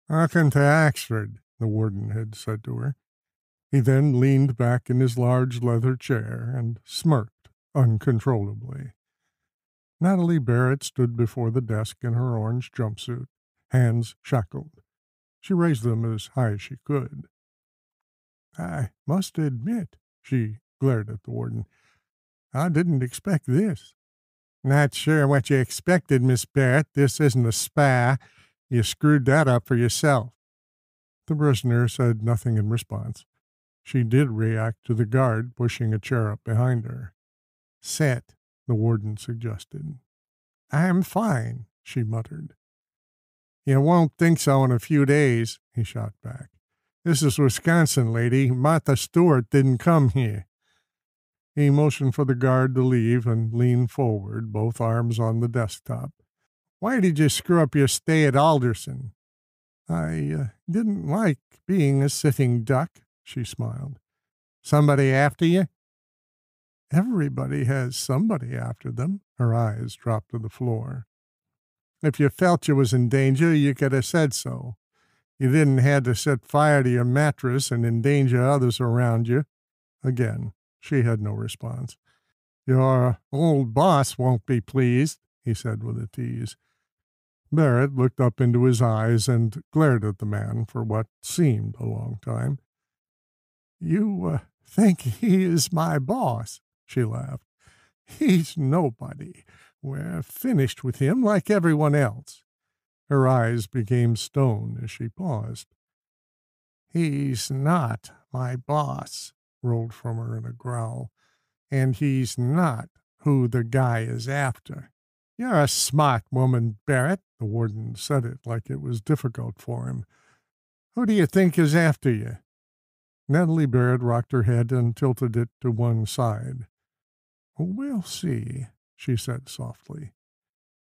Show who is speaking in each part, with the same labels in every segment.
Speaker 1: "Welcome to Oxford," the warden had said to her. He then leaned back in his large leather chair and smirked uncontrollably. Natalie Barrett stood before the desk in her orange jumpsuit, hands shackled. She raised them as high as she could. "I must admit," she glared at the warden, "I didn't expect this." "Not sure what you expected, Miss Barrett. This isn't a spa. You screwed that up for yourself." The prisoner said nothing in response. She did react to the guard pushing a chair up behind her. "Sit," the warden suggested. "I'm fine," she muttered. "You won't think so in a few days," he shot back. "This is Wisconsin, lady. Martha Stewart didn't come here." He motioned for the guard to leave and leaned forward, both arms on the desktop. "Why did you screw up your stay at Alderson?" "I didn't like being a sitting duck," she smiled. "Somebody after you?" "Everybody has somebody after them." Her eyes dropped to the floor. "If you felt you was in danger, you could have said so. You didn't have to set fire to your mattress and endanger others around you." Again, she had no response. "Your old boss won't be pleased," he said with a tease. Barrett looked up into his eyes and glared at the man for what seemed a long time. "You think he is my boss?" she laughed. "He's nobody. We're finished with him like everyone else." Her eyes became stone as she paused. "He's not my boss," rolled from her in a growl. "And he's not who the guy is after." "You're a smart woman, Barrett." The warden said it like it was difficult for him. "Who do you think is after you?" Natalie Barrett rocked her head and tilted it to one side. "We'll see," she said softly.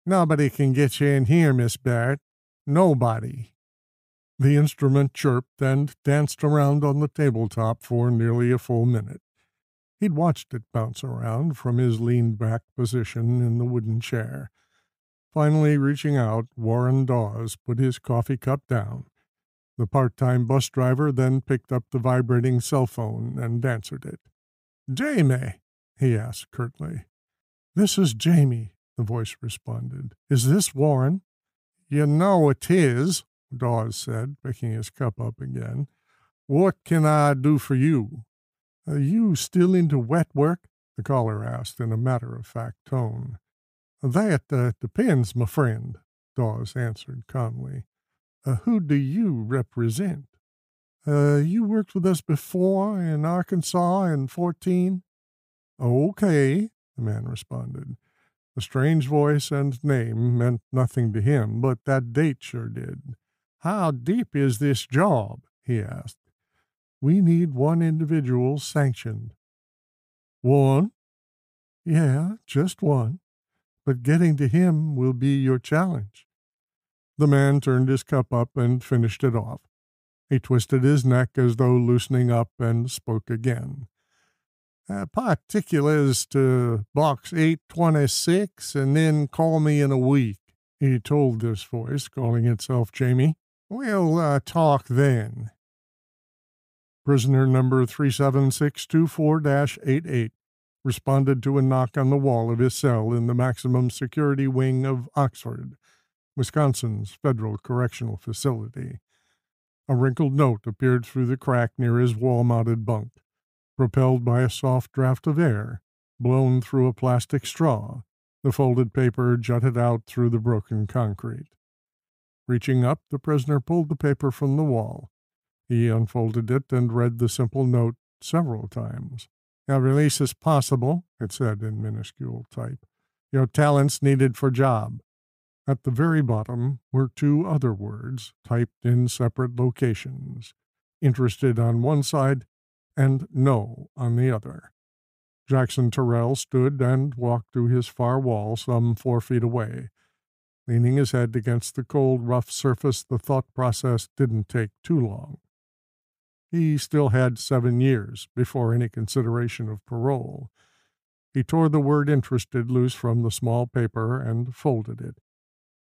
Speaker 1: "Nobody can get you in here, Miss Barrett. Nobody." The instrument chirped and danced around on the tabletop for nearly a full minute. He'd watched it bounce around from his leaned-back position in the wooden chair. Finally reaching out, Warren Dawes put his coffee cup down. The part-time bus driver then picked up the vibrating cell phone and answered it. "Jamie," he asked curtly. "This is Jamie," the voice responded. "Is this Warren?" "You know it is," Dawes said, picking his cup up again. "What can I do for you?" "Are you still into wet work?" the caller asked in a matter-of-fact tone. "That depends, my friend," Dawes answered calmly. "Who do you represent?" "You worked with us before in Arkansas in 14? "Okay," the man responded. The strange voice and name meant nothing to him, but that date sure did. "How deep is this job?" he asked. "We need one individual sanctioned." "One?" "Yeah, just one. But getting to him will be your challenge." The man turned his cup up and finished it off. He twisted his neck as though loosening up and spoke again. "Particulars to box 826, and then call me in a week," he told this voice, calling itself Jamie. "We'll talk then." Prisoner number 37624-88 responded to a knock on the wall of his cell in the maximum security wing of Oxford, Wisconsin's federal correctional facility. A wrinkled note appeared through the crack near his wall-mounted bunk. Propelled by a soft draft of air, blown through a plastic straw, the folded paper jutted out through the broken concrete. Reaching up, the prisoner pulled the paper from the wall. He unfolded it and read the simple note several times. "Your release is possible," it said in minuscule type. "Your talents needed for job." At the very bottom were two other words, typed in separate locations. "Interested" on one side, and "no" on the other. Jackson Terrell stood and walked to his far wall some 4 feet away. Leaning his head against the cold, rough surface, the thought process didn't take too long. He still had 7 years before any consideration of parole. He tore the word "interested" loose from the small paper and folded it.